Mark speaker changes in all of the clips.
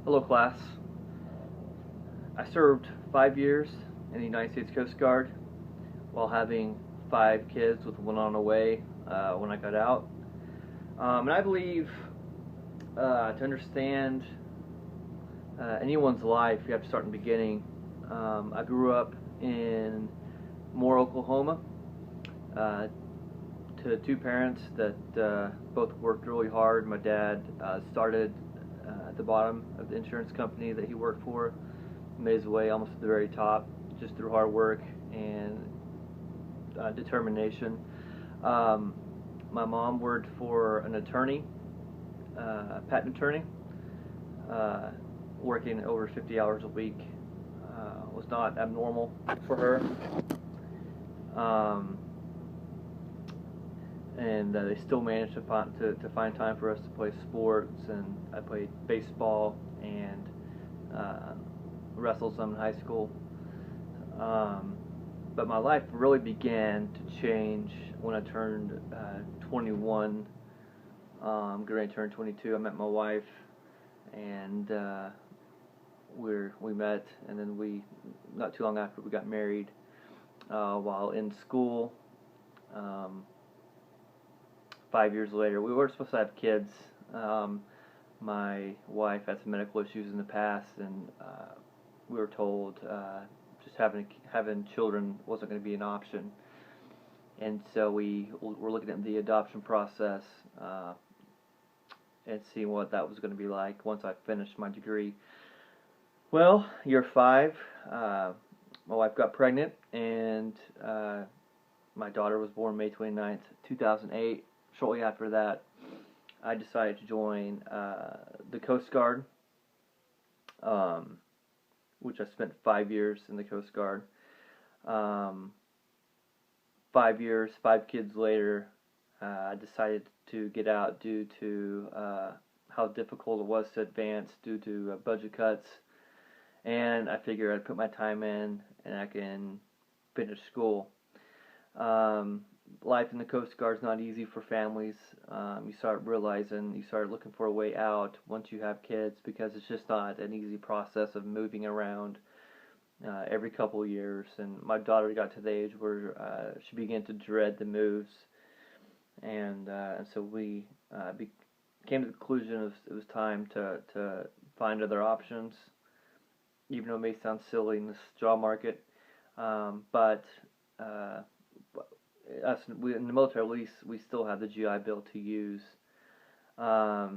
Speaker 1: Hello, class. I served 5 years in the United States Coast Guard while having 5 kids with one on the way when I got out. And I believe to understand anyone's life, you have to start in the beginning. I grew up in Moore, Oklahoma, uh, to two parents that both worked really hard. My dad started at the bottom of the insurance company that he worked for, made his way almost to the very top just through hard work and determination. Um, my mom worked for an attorney, patent attorney, uh, working over 50 hours a week. Was not abnormal for her. Um, and they still managed to find time for us to play sports. And I played baseball and uh, wrestled some in high school. Um, but my life really began to change when I turned 21. Getting ready to turn 22. I met my wife, and we met, and then we not too long after we got married. While in school, um, 5 years later, we were supposed to have kids. Um, my wife had some medical issues in the past, and we were told just having children wasn't going to be an option. And so we were looking at the adoption process and seeing what that was going to be like once I finished my degree. Well, year 5, my wife got pregnant, and my daughter was born May 29th, 2008. Shortly after that, I decided to join the Coast Guard, which I spent 5 years in the Coast Guard. 5 years, 5 kids later, I decided to get out due to how difficult it was to advance due to budget cuts. And I figured I'd put my time in and I can finish school. Life in the Coast Guard is not easy for families. You start looking for a way out once you have kids, because it's just not an easy process of moving around every couple of years. And my daughter got to the age where she began to dread the moves, and so we came to the conclusion it was time to find other options, even though it may sound silly in this job market. But in the military, at least, we still have the GI Bill to use. I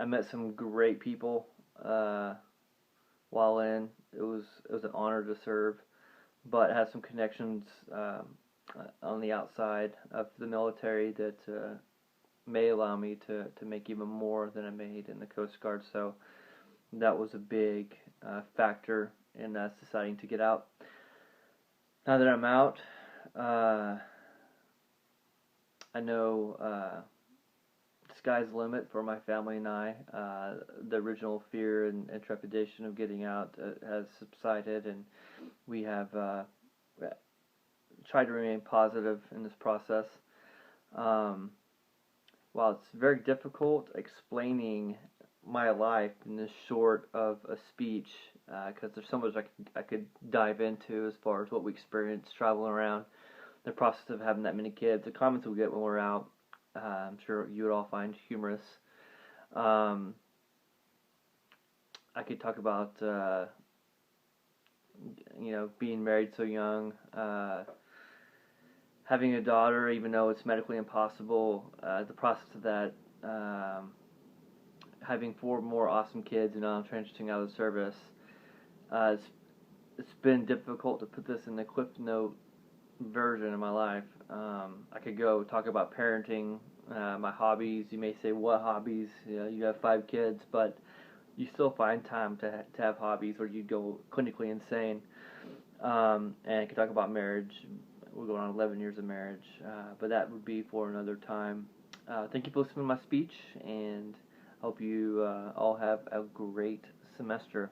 Speaker 1: met some great people while in. It was an honor to serve, but I had some connections on the outside of the military that may allow me to make even more than I made in the Coast Guard. So that was a big factor in us deciding to get out. Now that I'm out, I know the sky's the limit for my family and I. The original fear and trepidation of getting out has subsided, and we have tried to remain positive in this process. While it's very difficult explaining my life in this short of a speech, because there's so much I could dive into as far as what we experienced traveling around, the process of having that many kids, the comments we get when we're out, I'm sure you would all find humorous. I could talk about being married so young, having a daughter even though it's medically impossible, the process of that, having 4 more awesome kids, and now I'm transitioning out of the service. It's been difficult to put this in the Cliff Note version of my life. I could go talk about parenting, my hobbies. You may say, what hobbies? You have 5 kids, but you still find time to have hobbies, or you go clinically insane. And I could talk about marriage. We're going on 11 years of marriage, but that would be for another time. Thank you for listening to my speech, and hope you all have a great semester.